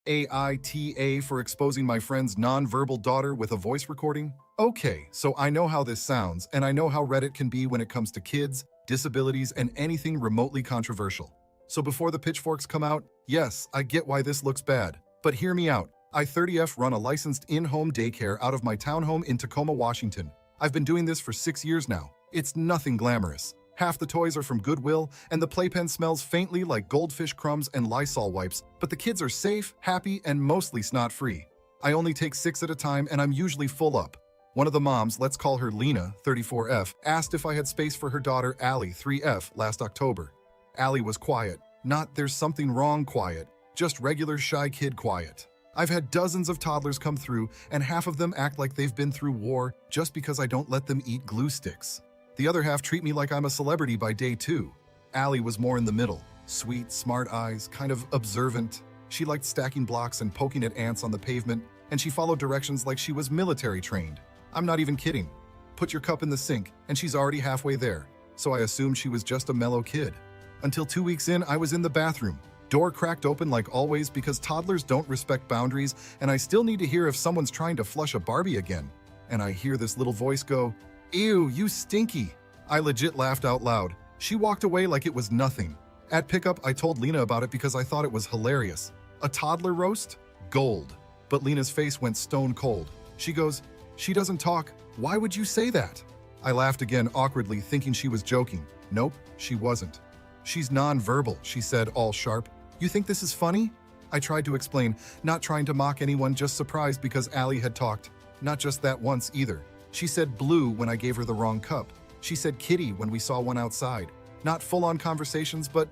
AITA for exposing my friend's nonverbal daughter with a voice recording? Okay, so I know how this sounds, and I know how Reddit can be when it comes to kids, disabilities, and anything remotely controversial. So before the pitchforks come out, yes, I get why this looks bad. But hear me out. I 30F run a licensed in-home daycare out of my townhome in Tacoma, Washington. I've been doing this for 6 years now. It's nothing glamorous. Half the toys are from Goodwill, and the playpen smells faintly like goldfish crumbs and Lysol wipes, but the kids are safe, happy, and mostly snot-free. I only take 6 at a time, and I'm usually full up. One of the moms, let's call her Lena, 34F, asked if I had space for her daughter, Allie, 3F, last October. Allie was quiet. Not "there's something wrong" quiet, just regular shy kid quiet. I've had dozens of toddlers come through, and half of them act like they've been through war just because I don't let them eat glue sticks. The other half treat me like I'm a celebrity by day 2. Allie was more in the middle. Sweet, smart eyes, kind of observant. She liked stacking blocks and poking at ants on the pavement, and she followed directions like she was military trained. I'm not even kidding. Put your cup in the sink, and she's already halfway there. So I assumed she was just a mellow kid. Until 2 weeks in, I was in the bathroom. Door cracked open like always because toddlers don't respect boundaries, and I still need to hear if someone's trying to flush a Barbie again. And I hear this little voice go, "Ew, you stinky." I legit laughed out loud. She walked away like it was nothing. At pickup, I told Lena about it because I thought it was hilarious. A toddler roast? Gold. But Lena's face went stone cold. She goes, "She doesn't talk. Why would you say that?" I laughed again awkwardly, thinking she was joking. Nope, she wasn't. "She's non-verbal," she said, all sharp. "You think this is funny?" I tried to explain, not trying to mock anyone, just surprised because Allie had talked. Not just that once either. She said blue when I gave her the wrong cup. She said kitty when we saw one outside. Not full-on conversations, but,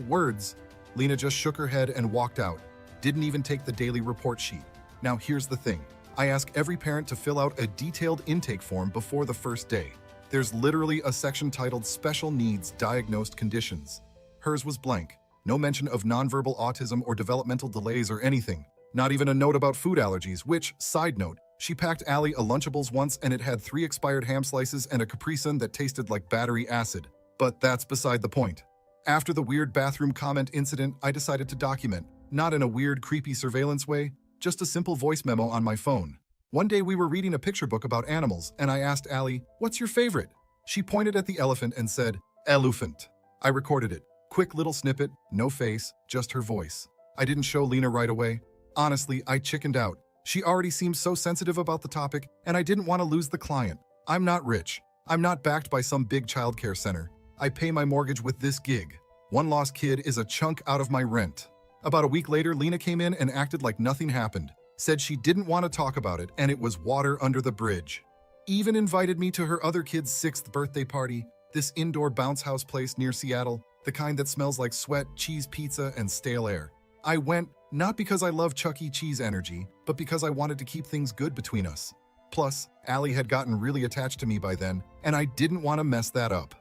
words. Lena just shook her head and walked out. Didn't even take the daily report sheet. Now here's the thing. I ask every parent to fill out a detailed intake form before the first day. There's literally a section titled Special Needs Diagnosed Conditions. Hers was blank. No mention of nonverbal autism or developmental delays or anything. Not even a note about food allergies, which, side note, she packed Allie a Lunchables once and it had 3 expired ham slices and a Capri Sun that tasted like battery acid. But that's beside the point. After the weird bathroom comment incident, I decided to document, not in a weird, creepy surveillance way, just a simple voice memo on my phone. One day we were reading a picture book about animals, and I asked Allie, "What's your favorite?" She pointed at the elephant and said, "Elephant." I recorded it. Quick little snippet, no face, just her voice. I didn't show Lena right away. Honestly, I chickened out. She already seemed so sensitive about the topic, and I didn't want to lose the client. I'm not rich. I'm not backed by some big childcare center. I pay my mortgage with this gig. One lost kid is a chunk out of my rent. About a week later, Lena came in and acted like nothing happened. Said she didn't want to talk about it, and it was water under the bridge. Even invited me to her other kid's 6th birthday party, this indoor bounce house place near Seattle, the kind that smells like sweat, cheese pizza, and stale air. I went, not because I love Chuck E. Cheese energy, but because I wanted to keep things good between us. Plus, Allie had gotten really attached to me by then, and I didn't want to mess that up.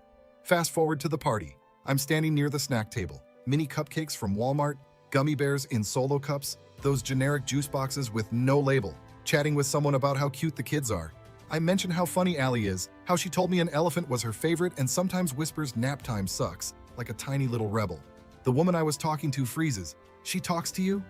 Fast forward to the party. I'm standing near the snack table. Mini cupcakes from Walmart, gummy bears in solo cups, those generic juice boxes with no label, chatting with someone about how cute the kids are. I mentioned how funny Allie is, how she told me an elephant was her favorite and sometimes whispers nap time sucks, like a tiny little rebel. The woman I was talking to freezes. "She talks to you?"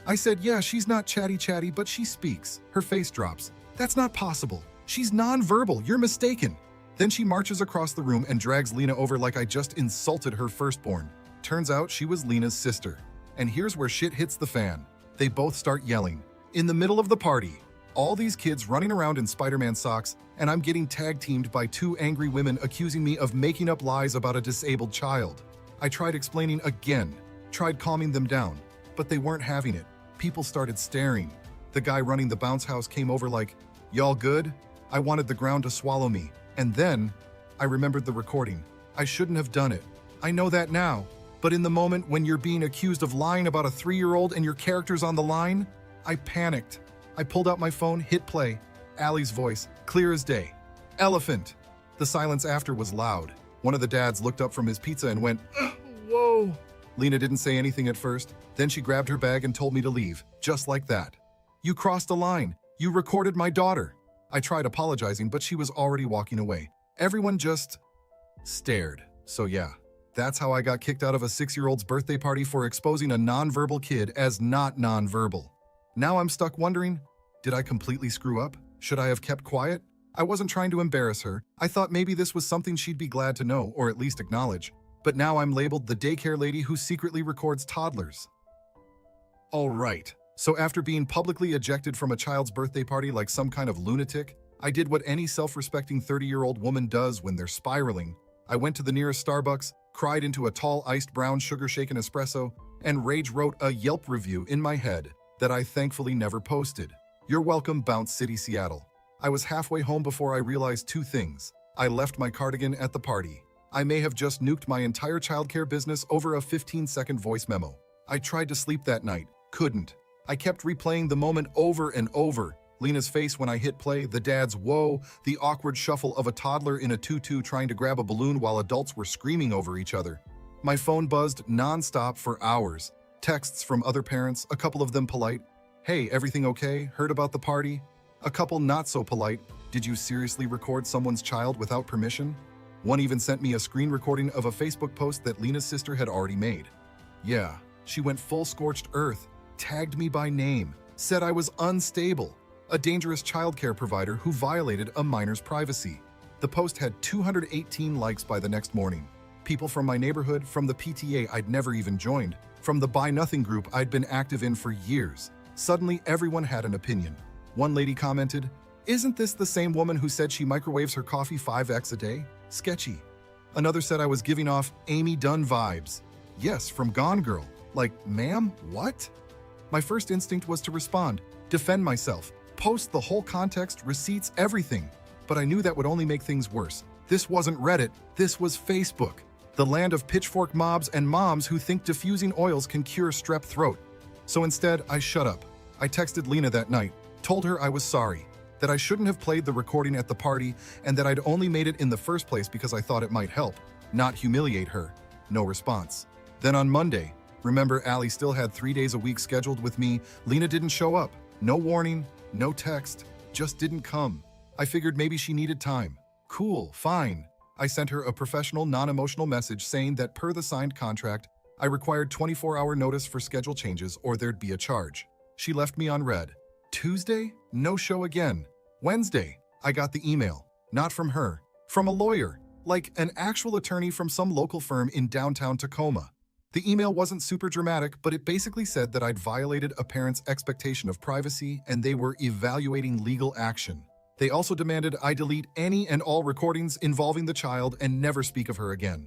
I said, "Yeah, she's not chatty, but she speaks." Her face drops. "That's not possible. She's nonverbal. You're mistaken." Then she marches across the room and drags Lena over like I just insulted her firstborn. Turns out she was Lena's sister. And here's where shit hits the fan. They both start yelling. In the middle of the party. All these kids running around in Spider-Man socks, and I'm getting tag-teamed by 2 angry women accusing me of making up lies about a disabled child. I tried explaining again. Tried calming them down, but they weren't having it. People started staring. The guy running the bounce house came over like, "Y'all good?" I wanted the ground to swallow me. And then, I remembered the recording. I shouldn't have done it. I know that now. But in the moment when you're being accused of lying about a 3-year-old and your character's on the line, I panicked. I pulled out my phone, hit play. Allie's voice, clear as day. "Elephant." The silence after was loud. One of the dads looked up from his pizza and went, "Whoa." Lena didn't say anything at first. Then she grabbed her bag and told me to leave, just like that. "You crossed a line. You recorded my daughter." I tried apologizing, but she was already walking away. Everyone just stared. So yeah, That's how I got kicked out of a 6-year-old's birthday party for exposing a nonverbal kid as not nonverbal. Now I'm stuck wondering, did I completely screw up? Should I have kept quiet? I wasn't trying to embarrass her. I thought maybe this was something she'd be glad to know, or at least acknowledge. But now I'm labeled the daycare lady who secretly records toddlers. All right. So after being publicly ejected from a child's birthday party like some kind of lunatic, I did what any self-respecting 30-year-old woman does when they're spiraling. I went to the nearest Starbucks, cried into a tall iced brown sugar shaken espresso, and rage wrote a Yelp review in my head that I thankfully never posted. You're welcome, Bounce City, Seattle. I was halfway home before I realized two things. I left my cardigan at the party. I may have just nuked my entire childcare business over a 15-second voice memo. I tried to sleep that night. Couldn't. I kept replaying the moment over and over. Lena's face when I hit play, the dad's whoa, the awkward shuffle of a toddler in a tutu trying to grab a balloon while adults were screaming over each other. My phone buzzed nonstop for hours. Texts from other parents, a couple of them polite. Hey, everything okay? Heard about the party? A couple not so polite. Did you seriously record someone's child without permission? One even sent me a screen recording of a Facebook post that Lena's sister had already made. Yeah, she went full scorched earth, tagged me by name, said I was unstable, a dangerous childcare provider who violated a minor's privacy. The post had 218 likes by the next morning. People from my neighborhood, from the PTA I'd never even joined, from the Buy Nothing group I'd been active in for years. Suddenly, everyone had an opinion. One lady commented, "Isn't this the same woman who said she microwaves her coffee 5x a day? Sketchy." Another said I was giving off Amy Dunn vibes. Yes, from Gone Girl. Like, ma'am, what? My first instinct was to respond, defend myself, post the whole context, receipts, everything. But I knew that would only make things worse. This wasn't Reddit, this was Facebook. The land of pitchfork mobs and moms who think diffusing oils can cure strep throat. So instead, I shut up. I texted Lena that night, told her I was sorry, that I shouldn't have played the recording at the party, and that I'd only made it in the first place because I thought it might help, not humiliate her. No response. Then on Monday, remember Allie still had 3 days a week scheduled with me, Lena didn't show up. No warning, no text, just didn't come. I figured maybe she needed time. Cool, fine. I sent her a professional, non-emotional message saying that per the signed contract, I required 24-hour notice for schedule changes or there'd be a charge. She left me on red. Tuesday? No show again. Wednesday, I got the email. Not from her, from a lawyer, like an actual attorney from some local firm in downtown Tacoma. The email wasn't super dramatic, but it basically said that I'd violated a parent's expectation of privacy and they were evaluating legal action. They also demanded I delete any and all recordings involving the child and never speak of her again.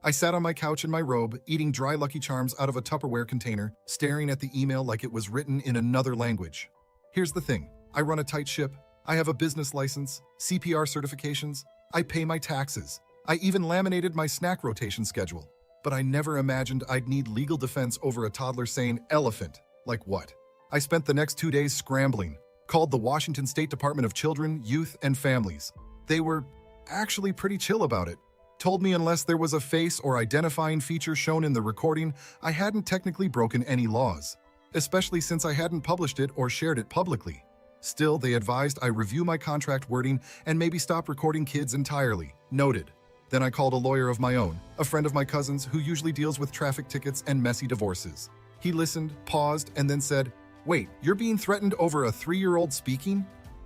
I sat on my couch in my robe, eating dry Lucky Charms out of a Tupperware container, staring at the email like it was written in another language. Here's the thing. I run a tight ship. I have a business license, CPR certifications. I pay my taxes. I even laminated my snack rotation schedule. But I never imagined I'd need legal defense over a toddler saying elephant. Like what? I spent the next 2 days scrambling. Called the Washington State Department of Children, Youth, and Families. They were actually pretty chill about it. Told me unless there was a face or identifying feature shown in the recording, I hadn't technically broken any laws, especially since I hadn't published it or shared it publicly. Still, they advised I review my contract wording and maybe stop recording kids entirely. Noted. Then I called a lawyer of my own, a friend of my cousin's who usually deals with traffic tickets and messy divorces. He listened, paused, and then said, "Wait, you're being threatened over a 3-year-old speaking?"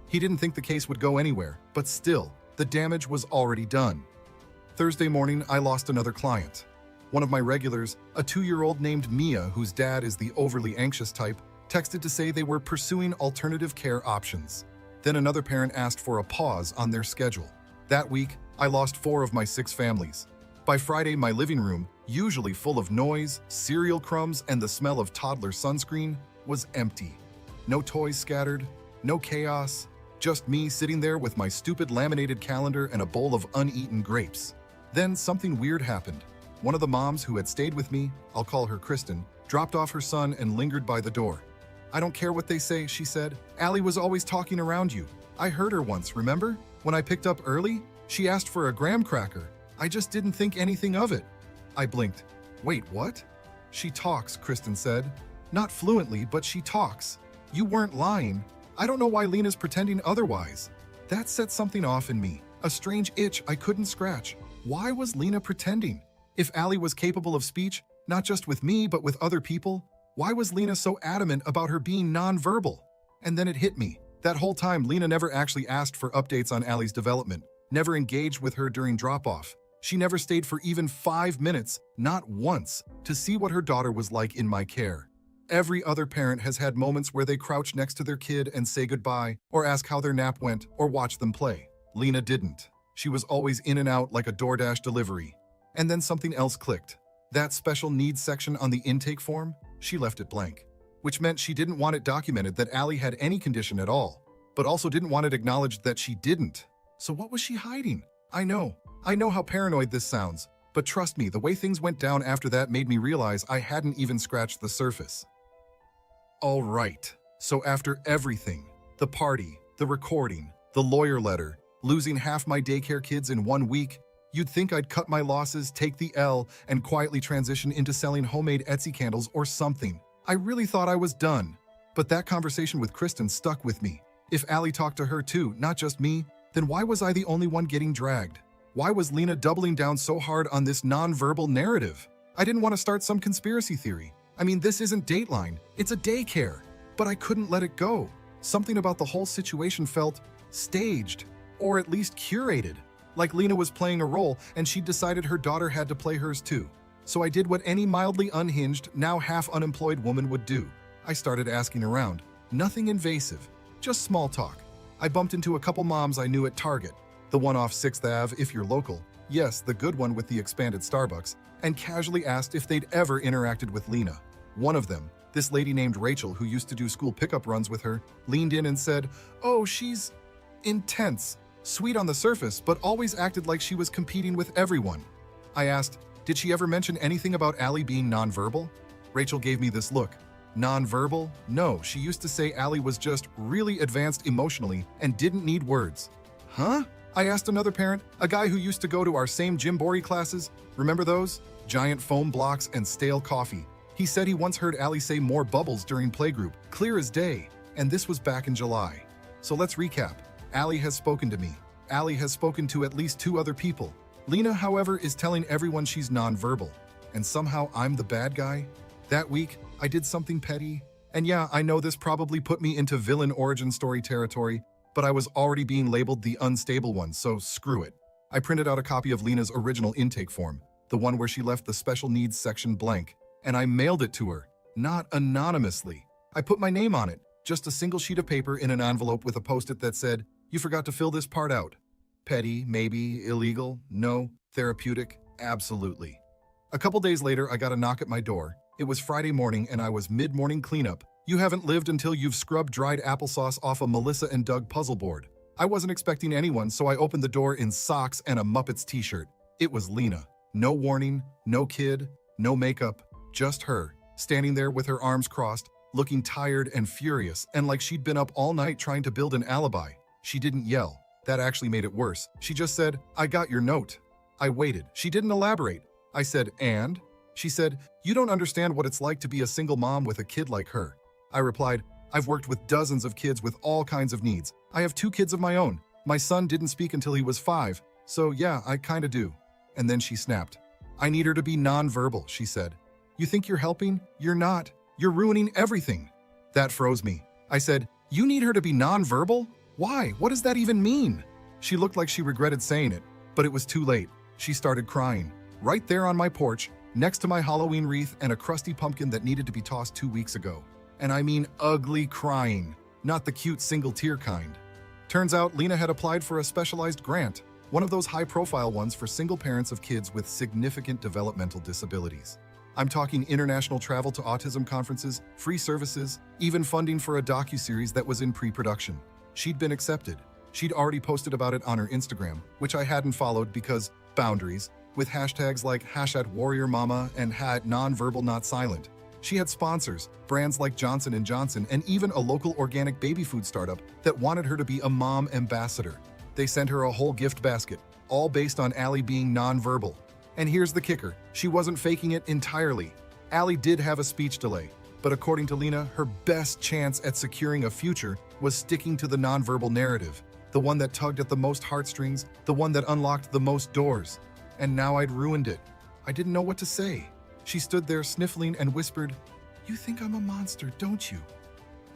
He didn't think the case would go anywhere, but still, the damage was already done. Thursday morning, I lost another client. One of my regulars, a 2-year-old named Mia, whose dad is the overly anxious type, texted to say they were pursuing alternative care options. Then another parent asked for a pause on their schedule. That week, I lost 4 of my 6 families. By Friday, my living room, usually full of noise, cereal crumbs, and the smell of toddler sunscreen, was empty. No toys scattered, no chaos, just me sitting there with my stupid laminated calendar and a bowl of uneaten grapes. Then something weird happened. One of the moms who had stayed with me, I'll call her Kristen, dropped off her son and lingered by the door. "I don't care what they say," she said. "Allie was always talking around you. I heard her once, remember? When I picked up early, she asked for a graham cracker. I just didn't think anything of it." I blinked. "Wait, what?" "She talks," Kristen said. "Not fluently, but she talks. You weren't lying. I don't know why Lena's pretending otherwise." That set something off in me, a strange itch I couldn't scratch. Why was Lena pretending? If Allie was capable of speech, not just with me, but with other people, why was Lena so adamant about her being nonverbal? And then it hit me. That whole time, Lena never actually asked for updates on Allie's development, never engaged with her during drop-off. She never stayed for even 5 minutes, not once, to see what her daughter was like in my care. Every other parent has had moments where they crouch next to their kid and say goodbye, or ask how their nap went, or watch them play. Lena didn't. She was always in and out like a DoorDash delivery. And then something else clicked. That special needs section on the intake form, she left it blank, which meant she didn't want it documented that Allie had any condition at all, but also didn't want it acknowledged that she didn't. So what was she hiding? I know how paranoid this sounds, but trust me, the way things went down after that made me realize I hadn't even scratched the surface. All right, so after everything, the party, the recording, the lawyer letter, losing half my daycare kids in 1 week, you'd think I'd cut my losses, take the L, and quietly transition into selling homemade Etsy candles or something. I really thought I was done. But that conversation with Kristen stuck with me. If Allie talked to her too, not just me, then why was I the only one getting dragged? Why was Lena doubling down so hard on this nonverbal narrative? I didn't want to start some conspiracy theory. I mean, this isn't Dateline, it's a daycare. But I couldn't let it go. Something about the whole situation felt staged, or at least curated. Like Lena was playing a role and she'd decided her daughter had to play hers too. So I did what any mildly unhinged, now half-unemployed woman would do. I started asking around. Nothing invasive, just small talk. I bumped into a couple moms I knew at Target, the one off 6th Ave if you're local, yes, the good one with the expanded Starbucks, and casually asked if they'd ever interacted with Lena. One of them, this lady named Rachel who used to do school pickup runs with her, leaned in and said, "Oh, she's intense. Sweet on the surface, but always acted like she was competing with everyone." I asked, did she ever mention anything about Allie being nonverbal? Rachel gave me this look. Nonverbal? No, she used to say Allie was just really advanced emotionally and didn't need words. Huh? I asked another parent, a guy who used to go to our same Gymboree classes. Remember those? Giant foam blocks and stale coffee. He said he once heard Allie say more bubbles during playgroup, clear as day, and this was back in July. So let's recap. Allie has spoken to me. Allie has spoken to at least 2 other people. Lena, however, is telling everyone she's nonverbal. And somehow I'm the bad guy? That week, I did something petty. And yeah, I know this probably put me into villain origin story territory, but I was already being labeled the unstable one, so screw it. I printed out a copy of Lena's original intake form, the one where she left the special needs section blank, and I mailed it to her, not anonymously. I put my name on it, just a single sheet of paper in an envelope with a post-it that said, "You forgot to fill this part out." Petty, maybe, illegal, no, therapeutic, absolutely. A couple days later, I got a knock at my door. It was Friday morning and I was mid-morning cleanup. You haven't lived until you've scrubbed dried applesauce off a Melissa and Doug puzzle board. I wasn't expecting anyone, so I opened the door in socks and a Muppets t-shirt. It was Lena. No warning, no kid, no makeup, just her, standing there with her arms crossed, looking tired and furious, and like she'd been up all night trying to build an alibi. She didn't yell. That actually made it worse. She just said, "I got your note." I waited. She didn't elaborate. I said, "And?" She said, "You don't understand what it's like to be a single mom with a kid like her." I replied, "I've worked with dozens of kids with all kinds of needs. I have 2 kids of my own. My son didn't speak until he was 5, so yeah, I kinda do." And then she snapped. "I need her to be nonverbal," she said. "You think you're helping? You're not. You're ruining everything." That froze me. I said, "You need her to be nonverbal? Why? What does that even mean?" She looked like she regretted saying it, but it was too late. She started crying. Right there on my porch, next to my Halloween wreath and a crusty pumpkin that needed to be tossed 2 weeks ago. And I mean ugly crying, not the cute single tear kind. Turns out Lena had applied for a specialized grant, one of those high-profile ones for single parents of kids with significant developmental disabilities. I'm talking international travel to autism conferences, free services, even funding for a docuseries that was in pre-production. She'd been accepted. She'd already posted about it on her Instagram, which I hadn't followed because boundaries, with hashtags like #WarriorMama and #NonverbalNotSilent. She had sponsors, brands like Johnson & Johnson, and even a local organic baby food startup that wanted her to be a mom ambassador. They sent her a whole gift basket, all based on Allie being nonverbal. And here's the kicker, she wasn't faking it entirely. Allie did have a speech delay, but according to Lena, her best chance at securing a future was sticking to the nonverbal narrative, the one that tugged at the most heartstrings, the one that unlocked the most doors. And now I'd ruined it. I didn't know what to say. She stood there sniffling and whispered, "You think I'm a monster, don't you?"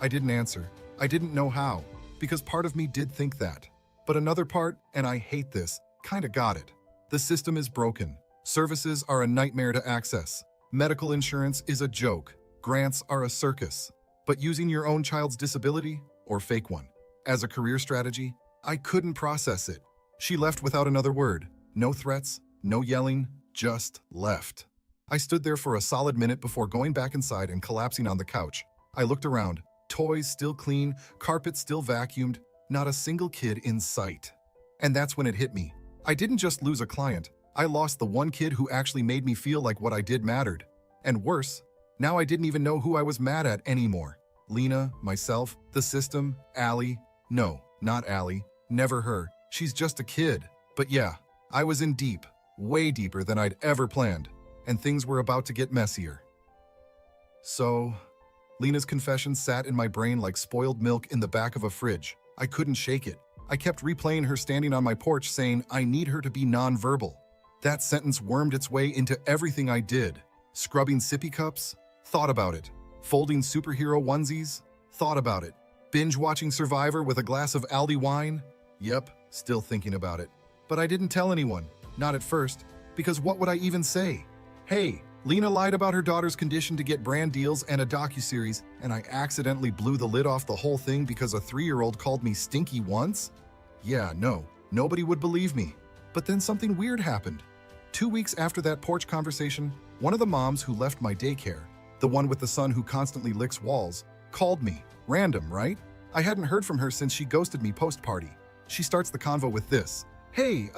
I didn't answer. I didn't know how, because part of me did think that. But another part, and I hate this, kinda got it. The system is broken. Services are a nightmare to access. Medical insurance is a joke. Grants are a circus. But using your own child's disability, or fake one, as a career strategy, I couldn't process it. She left without another word. No threats, no yelling, just left. I stood there for a solid minute before going back inside and collapsing on the couch. I looked around. Toys still clean, carpet still vacuumed, not a single kid in sight. And that's when it hit me. I didn't just lose a client. I lost the one kid who actually made me feel like what I did mattered. And worse, now I didn't even know who I was mad at anymore. Lena, myself, the system, Allie. No, not Allie. Never her. She's just a kid. But yeah, I was in deep, way deeper than I'd ever planned. And things were about to get messier. So, Lena's confession sat in my brain like spoiled milk in the back of a fridge. I couldn't shake it. I kept replaying her standing on my porch saying, I need her to be nonverbal. That sentence wormed its way into everything I did. Scrubbing sippy cups? Thought about it. Folding superhero onesies? Thought about it. Binge-watching Survivor with a glass of Aldi wine? Yep, still thinking about it. But I didn't tell anyone, not at first, because what would I even say? Hey, Lena lied about her daughter's condition to get brand deals and a docuseries, and I accidentally blew the lid off the whole thing because a 3-year-old called me stinky once? Yeah, no, nobody would believe me. But then something weird happened. 2 weeks after that porch conversation, one of the moms who left my daycare, the one with the son who constantly licks walls, called me. Random, right? I hadn't heard from her since she ghosted me post-party. She starts the convo with this. Hey,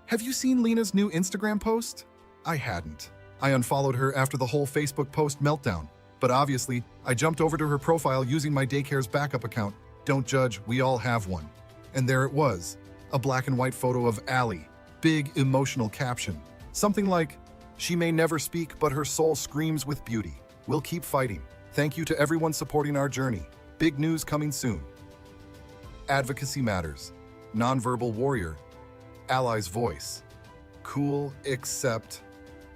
have you seen Lena's new Instagram post? I hadn't. I unfollowed her after the whole Facebook post meltdown. But obviously, I jumped over to her profile using my daycare's backup account. Don't judge, we all have one. And there it was. A black and white photo of Allie. Big emotional caption. Something like, she may never speak, but her soul screams with beauty. We'll keep fighting. Thank you to everyone supporting our journey. Big news coming soon. Advocacy matters. Nonverbal warrior. Ally's voice. Cool, except...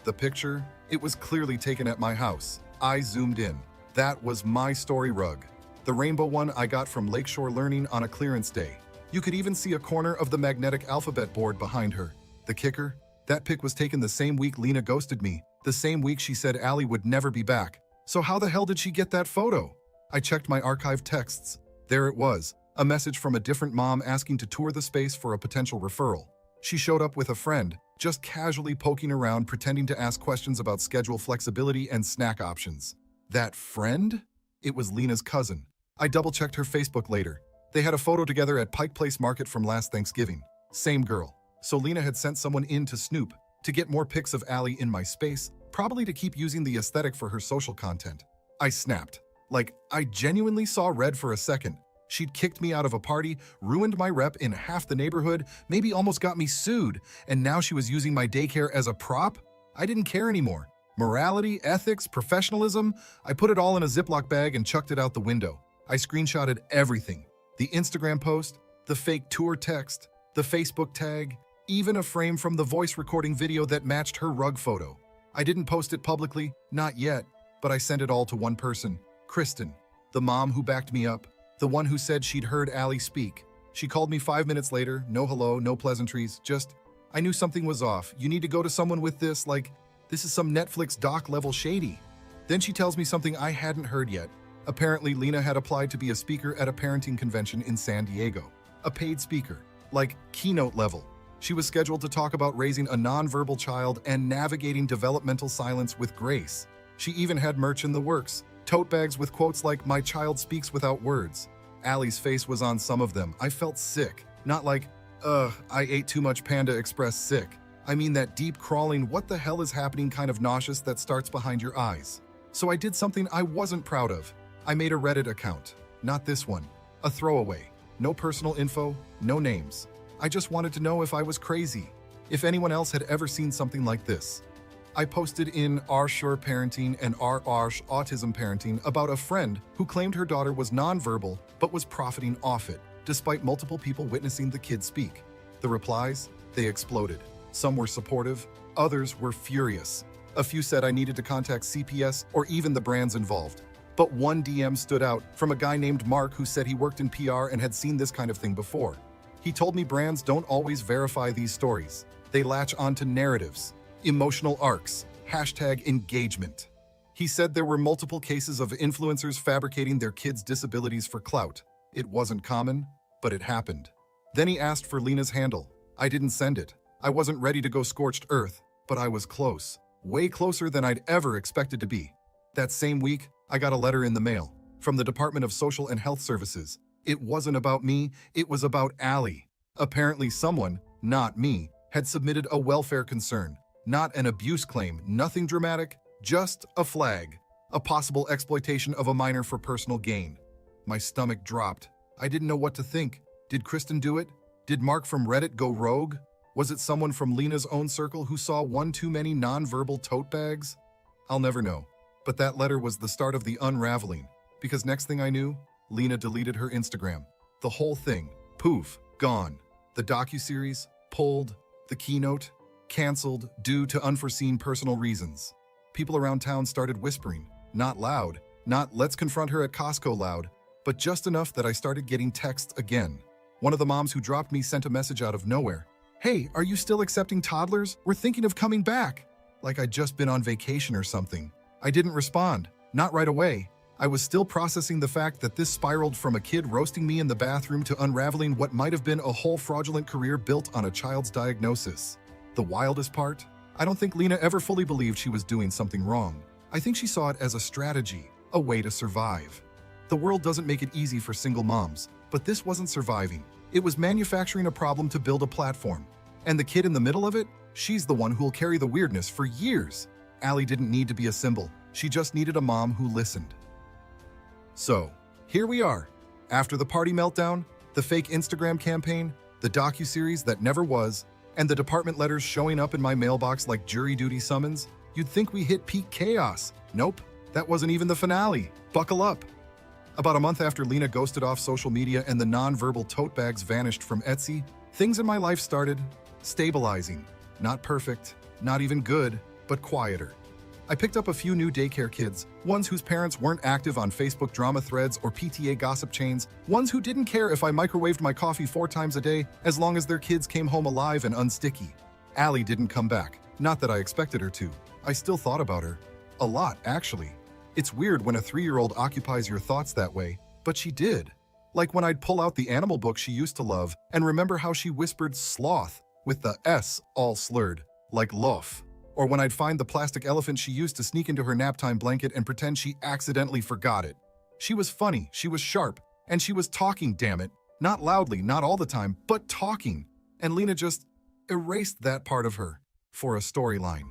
The picture, it was clearly taken at my house. I zoomed in. That was my story rug. The rainbow one I got from Lakeshore Learning on a clearance day. You could even see a corner of the magnetic alphabet board behind her. The kicker? That pic was taken the same week Lena ghosted me, the same week she said Allie would never be back. So how the hell did she get that photo? I checked my archived texts. There it was, a message from a different mom asking to tour the space for a potential referral. She showed up with a friend, just casually poking around pretending to ask questions about schedule flexibility and snack options. That friend? It was Lena's cousin. I double-checked her Facebook later. They had a photo together at Pike Place Market from last Thanksgiving. Same girl. So Lena had sent someone in to snoop, to get more pics of Allie in my space, probably to keep using the aesthetic for her social content. I snapped. Like, I genuinely saw red for a second. She'd kicked me out of a party, ruined my rep in half the neighborhood, maybe almost got me sued, and now she was using my daycare as a prop? I didn't care anymore. Morality, ethics, professionalism, I put it all in a Ziploc bag and chucked it out the window. I screenshotted everything. The Instagram post, the fake tour text, the Facebook tag, even a frame from the voice recording video that matched her rug photo. I didn't post it publicly, not yet, but I sent it all to one person, Kristen, the mom who backed me up. The one who said she'd heard Allie speak. She called me 5 minutes later, no hello, no pleasantries, just, I knew something was off. You need to go to someone with this, like, this is some Netflix doc level shady. Then she tells me something I hadn't heard yet. Apparently, Lena had applied to be a speaker at a parenting convention in San Diego. A paid speaker, like keynote level. She was scheduled to talk about raising a nonverbal child and navigating developmental silence with grace. She even had merch in the works. Tote bags with quotes like, my child speaks without words. Allie's face was on some of them. I felt sick. Not like, I ate too much Panda Express sick. I mean that deep crawling, what the hell is happening kind of nauseous that starts behind your eyes. So I did something I wasn't proud of. I made a Reddit account. Not this one. A throwaway. No personal info, no names. I just wanted to know if I was crazy. If anyone else had ever seen something like this. I posted in r sure parenting and r autism parenting about a friend who claimed her daughter was nonverbal but was profiting off it, despite multiple people witnessing the kid speak. The replies, they exploded. Some were supportive, others were furious. A few said I needed to contact CPS or even the brands involved. But one DM stood out from a guy named Mark who said he worked in PR and had seen this kind of thing before. He told me brands don't always verify these stories. They latch onto narratives, emotional arcs, #engagement. He said there were multiple cases of influencers fabricating their kids' disabilities for clout. It wasn't common, but it happened. Then he asked for Lena's handle. I didn't send it. I wasn't ready to go scorched earth, but I was close. Way closer than I'd ever expected to be. That same week, I got a letter in the mail from the Department of Social and Health Services. It wasn't about me, it was about Allie. Apparently someone, not me, had submitted a welfare concern. Not an abuse claim, nothing dramatic, just a flag. A possible exploitation of a minor for personal gain. My stomach dropped. I didn't know what to think. Did Kristen do it? Did Mark from Reddit go rogue? Was it someone from Lena's own circle who saw one too many nonverbal tote bags? I'll never know. But that letter was the start of the unraveling, because next thing I knew, Lena deleted her Instagram. The whole thing, poof, gone. The docuseries, pulled. The keynote, canceled due to unforeseen personal reasons. People around town started whispering, not loud, not let's confront her at Costco loud, but just enough that I started getting texts again. One of the moms who dropped me sent a message out of nowhere. Hey, are you still accepting toddlers? We're thinking of coming back. Like I'd just been on vacation or something. I didn't respond, not right away. I was still processing the fact that this spiraled from a kid roasting me in the bathroom to unraveling what might have been a whole fraudulent career built on a child's diagnosis. The wildest part? I don't think Lena ever fully believed she was doing something wrong. I think she saw it as a strategy, a way to survive. The world doesn't make it easy for single moms, but this wasn't surviving. It was manufacturing a problem to build a platform. And the kid in the middle of it? She's the one who'll carry the weirdness for years. Allie didn't need to be a symbol. She just needed a mom who listened. So, here we are. After the party meltdown, the fake Instagram campaign, the docuseries that never was, and the department letters showing up in my mailbox like jury duty summons, you'd think we hit peak chaos. Nope, that wasn't even the finale. Buckle up. About a month after Lena ghosted off social media and the nonverbal tote bags vanished from Etsy, things in my life started stabilizing. Not perfect, not even good, but quieter. I picked up a few new daycare kids, ones whose parents weren't active on Facebook drama threads or PTA gossip chains, ones who didn't care if I microwaved my coffee 4 times a day as long as their kids came home alive and unsticky. Allie didn't come back, not that I expected her to. I still thought about her. A lot, actually. It's weird when a 3-year-old occupies your thoughts that way, but she did. Like when I'd pull out the animal book she used to love and remember how she whispered sloth with the S all slurred, like loaf. Or when I'd find the plastic elephant she used to sneak into her naptime blanket and pretend she accidentally forgot it. She was funny, she was sharp, and she was talking, damn it. Not loudly, not all the time, but talking. And Lena just erased that part of her for a storyline.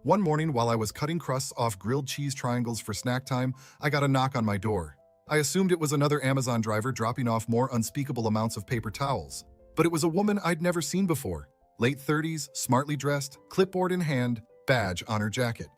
One morning while I was cutting crusts off grilled cheese triangles for snack time, I got a knock on my door. I assumed it was another Amazon driver dropping off more unspeakable amounts of paper towels. But it was a woman I'd never seen before. Late 30s, smartly dressed, clipboard in hand, badge on her jacket.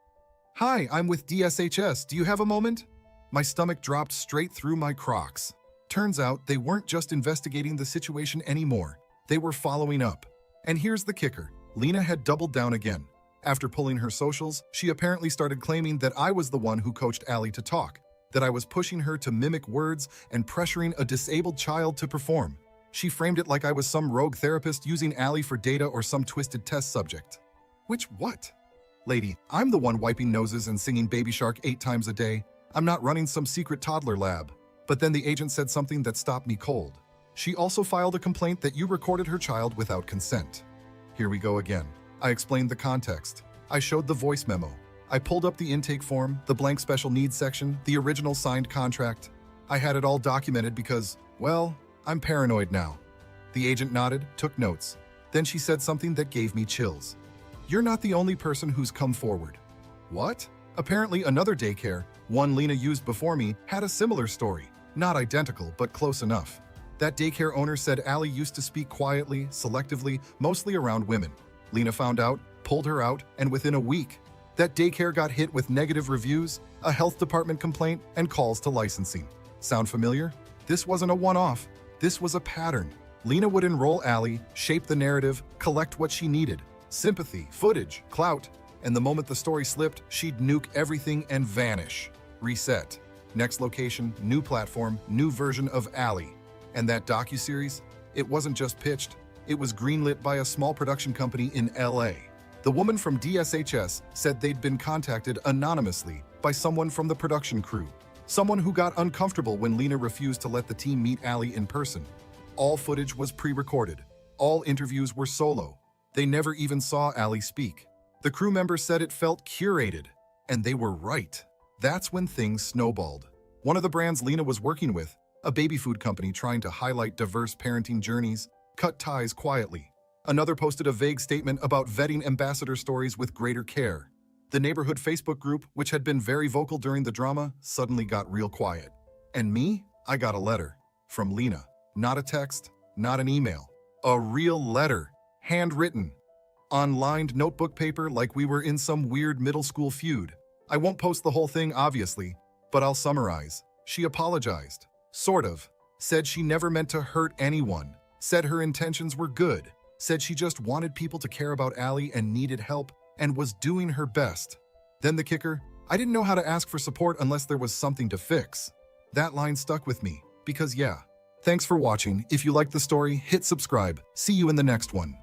Hi, I'm with DSHS. Do you have a moment? My stomach dropped straight through my Crocs. Turns out they weren't just investigating the situation anymore. They were following up. And here's the kicker. Lena had doubled down again. After pulling her socials, she apparently started claiming that I was the one who coached Allie to talk, that I was pushing her to mimic words and pressuring a disabled child to perform. She framed it like I was some rogue therapist using Allie for data or some twisted test subject. Which what? Lady, I'm the one wiping noses and singing Baby Shark 8 times a day. I'm not running some secret toddler lab. But then the agent said something that stopped me cold. She also filed a complaint that you recorded her child without consent. Here we go again. I explained the context. I showed the voice memo. I pulled up the intake form, the blank special needs section, the original signed contract. I had it all documented because, well, I'm paranoid now. The agent nodded, took notes. Then she said something that gave me chills. You're not the only person who's come forward. What? Apparently another daycare, one Lena used before me, had a similar story. Not identical, but close enough. That daycare owner said Allie used to speak quietly, selectively, mostly around women. Lena found out, pulled her out, and within a week, that daycare got hit with negative reviews, a health department complaint, and calls to licensing. Sound familiar? This wasn't a one-off. This was a pattern. Lena would enroll Allie, shape the narrative, collect what she needed, sympathy, footage, clout, and the moment the story slipped, she'd nuke everything and vanish. Reset. Next location, new platform, new version of Allie. And that docuseries? It wasn't just pitched, it was greenlit by a small production company in LA. The woman from DSHS said they'd been contacted anonymously by someone from the production crew. Someone who got uncomfortable when Lena refused to let the team meet Allie in person. All footage was pre-recorded. All interviews were solo. They never even saw Allie speak. The crew members said it felt curated, and they were right. That's when things snowballed. One of the brands Lena was working with, a baby food company trying to highlight diverse parenting journeys, cut ties quietly. Another posted a vague statement about vetting ambassador stories with greater care. The neighborhood Facebook group, which had been very vocal during the drama, suddenly got real quiet. And me? I got a letter. From Lena. Not a text, not an email. A real letter. Handwritten. On lined notebook paper like we were in some weird middle school feud. I won't post the whole thing, obviously, but I'll summarize. She apologized. Sort of. Said she never meant to hurt anyone. Said her intentions were good. Said she just wanted people to care about Allie and needed help and was doing her best. Then the kicker, I didn't know how to ask for support unless there was something to fix. That line stuck with me, because yeah. Thanks for watching. If you liked the story, hit subscribe. See you in the next one.